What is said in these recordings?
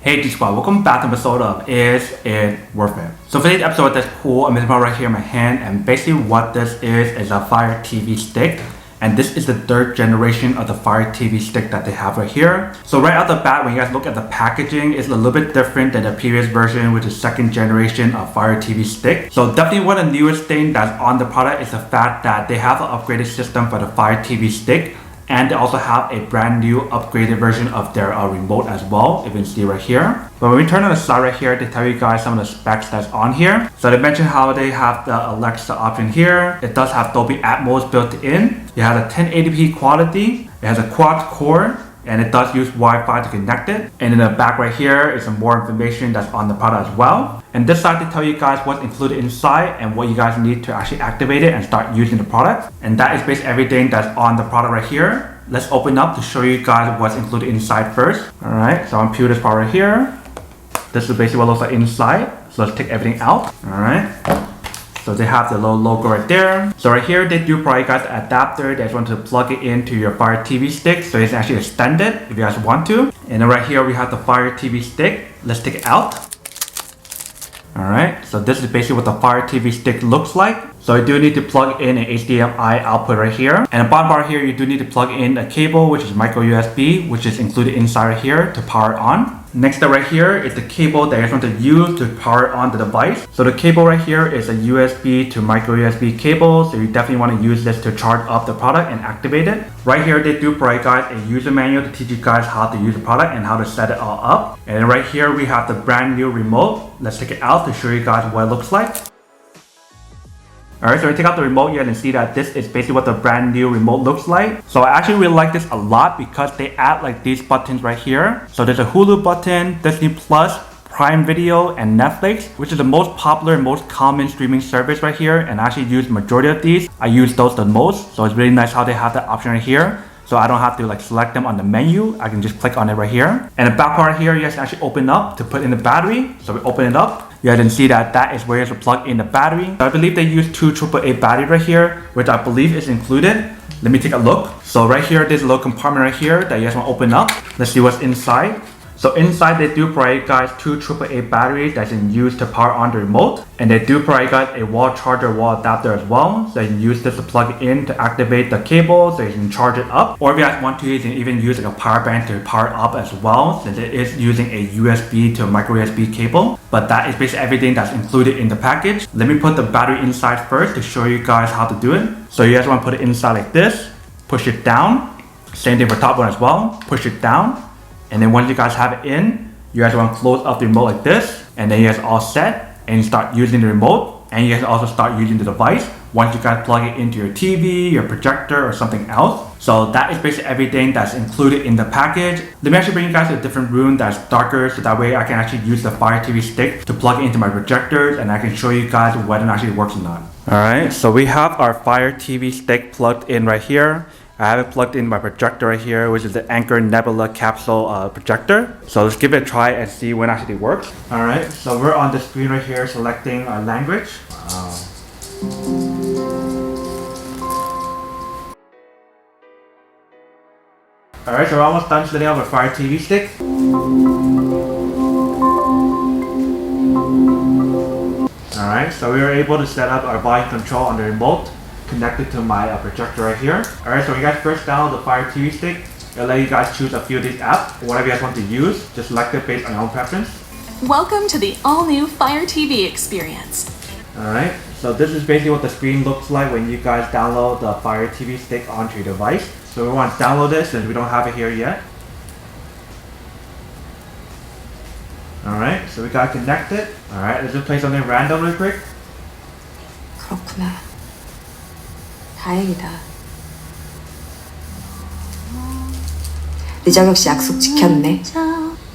Hey G Squad, welcome back to an episode of Is It Worth It? So for today's episode, this cool amazing part right here in my hand, and basically what this is a Fire TV stick. And this is the third generation of the Fire TV stick that they have right here. So right out the bat, when you guys look at the packaging, it's a little bit different than the previous version, which is second generation of Fire TV stick. So definitely one of the newest things that's on the product is the fact that they have an upgraded system for the Fire TV stick. And they also have a brand new upgraded version of their remote as well, if you can see right here. But when we turn on the slide right here, they tell you guys some of the specs that's on here. So they mentioned how they have the Alexa option here. It does have Dolby Atmos built in. It has a 1080p quality. It has a quad core. And it does use Wi-Fi to connect it. And in the back right here is some more information that's on the product as well. And this side they tell you guys what's included inside and what you guys need to actually activate it and start using the product. And that is basically everything that's on the product right here. Let's open up to show you guys what's included inside first. Alright, so I'm peel this part right here. This is basically what it looks like inside. So let's take everything out. Alright. So they have the little logo right there. So right here they do provide you guys an adapter. They just want to plug it into your Fire TV stick so it's actually extended if you guys want to. And then right here we have the Fire TV stick. Let's take it out. Alright, so this is basically what the Fire TV stick looks like. So you do need to plug in an HDMI output right here. And the bottom part here you do need to plug in a cable, which is micro USB, which is included inside right here to power it on. Next up right here is the cable that you guys want to use to power on the device. So the cable right here is a USB to micro USB cable. So you definitely want to use this to charge up the product and activate it. Right here they do provide guys a user manual to teach you guys how to use the product and how to set it all up. And then right here we have the brand new remote. Let's take it out to show you guys what it looks like. Alright, so we take out the remote, you can see that this is basically what the brand new remote looks like. So I actually really like this a lot because they add like these buttons right here. So there's a Hulu button, Disney Plus, Prime Video, and Netflix, which is the most popular and most common streaming service right here. And I actually use majority of these. I use those the most. So it's really nice how they have that option right here. So I don't have to like select them on the menu. I can just click on it right here. And the back part here, you guys can actually open up to put in the battery. So we open it up. You guys can see that that is where you have to plug in the battery. I believe they use two AAA batteries right here, which I believe is included. Let me take a look. So right here, there's a little compartment right here that you guys want to open up. Let's see what's inside. So inside they do provide guys two AAA batteries that you can use to power on the remote. And they do provide guys a wall charger, wall adapter as well. So you can use this to plug in to activate the cable so you can charge it up. Or if you guys want to, you can even use like a power bank to power it up as well, since it is using a USB to a micro USB cable. But that is basically everything that's included in the package. Let me put the battery inside first to show you guys how to do it. So you guys want to put it inside like this, push it down. Same thing for top one as well, push it down. And then once you guys have it in, you guys want to close up the remote like this. And then you guys all set and start using the remote. And you guys also start using the device once you guys plug it into your TV, your projector, or something else. So that is basically everything that's included in the package. Let me actually bring you guys to a different room that's darker so that way I can actually use the Fire TV stick to plug it into my projectors and I can show you guys whether it actually works or not. Alright, so we have our Fire TV stick plugged in right here. I have it plugged in my projector right here, which is the Anker Nebula Capsule projector. So let's give it a try and see when it actually works. Alright, so we're on the screen right here selecting our language. Wow. Alright, so we're almost done setting up our Fire TV stick. Alright, so we were able to set up our volume control on the remote connected to my projector right here. Alright, so when you guys first download the Fire TV stick, it'll let you guys choose a few of these apps. Whatever you guys want to use, just select it based on your own preference. Welcome to the all-new Fire TV experience. Alright, so this is basically what the screen looks like when you guys download the Fire TV stick onto your device. So we want to download this since we don't have it here yet. Alright, so we got connected. Alright, let's just play something random real quick. 그렇구나. 다행이다. 리정 역시 약속 지켰네.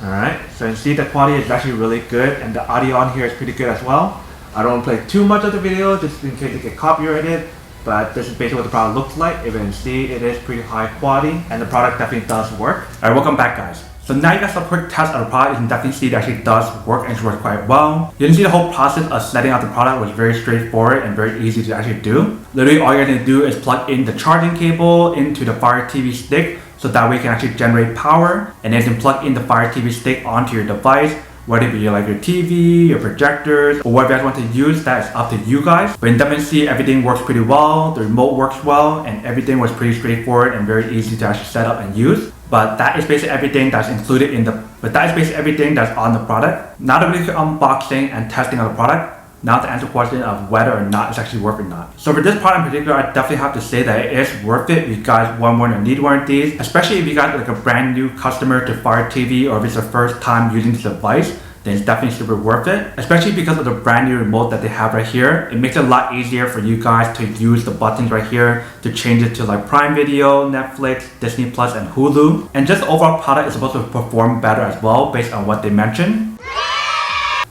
Alright, so you see the quality is actually really good and the audio on here is pretty good as well. I don't want to play too much of the video just in case it get copyrighted, but this is basically what the product looks like. If you can see, it is pretty high quality and the product definitely does work. Alright, welcome back guys. So now you guys have a quick test of the product. You can definitely see it actually does work and it works quite well. You can see the whole process of setting up the product was very straightforward and very easy to actually do. Literally all you're going to do is plug in the charging cable into the Fire TV stick. so that way you can actually generate power and then you can plug in the Fire TV stick onto your device, whether it be like your TV, your projectors, or whatever you guys want to use. That is up to you guys. But you can definitely see everything works pretty well, the remote works well, and everything was pretty straightforward and very easy to actually set up and use. But that is basically everything that's included in everything that's on the product. Now that we can unboxing and testing of the product, now to answer the question of whether or not it's actually worth it or not. So for this product in particular, I definitely have to say that it is worth it if you guys want one or need one of these, especially if you got like a brand new customer to Fire TV, or if it's the first time using this device, then it's definitely super worth it, especially because of the brand new remote that they have right here. It makes it a lot easier for you guys to use the buttons right here to change it to like Prime Video, Netflix, Disney Plus, and Hulu. And just the overall product is supposed to perform better as well based on what they mentioned.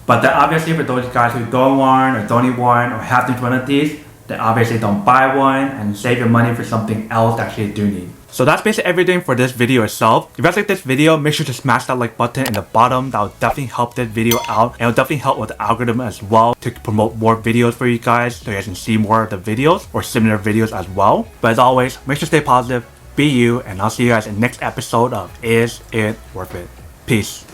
But then obviously for those guys who don't want or don't need one or have to use one of these, then obviously don't buy one and save your money for something else that you do need. So that's basically everything for this video itself. If you guys like this video, make sure to smash that like button in the bottom. That will definitely help this video out, and it will definitely help with the algorithm as well to promote more videos for you guys so you guys can see more of the videos or similar videos as well. But as always, make sure to stay positive, be you, and I'll see you guys in the next episode of Is It Worth It? Peace.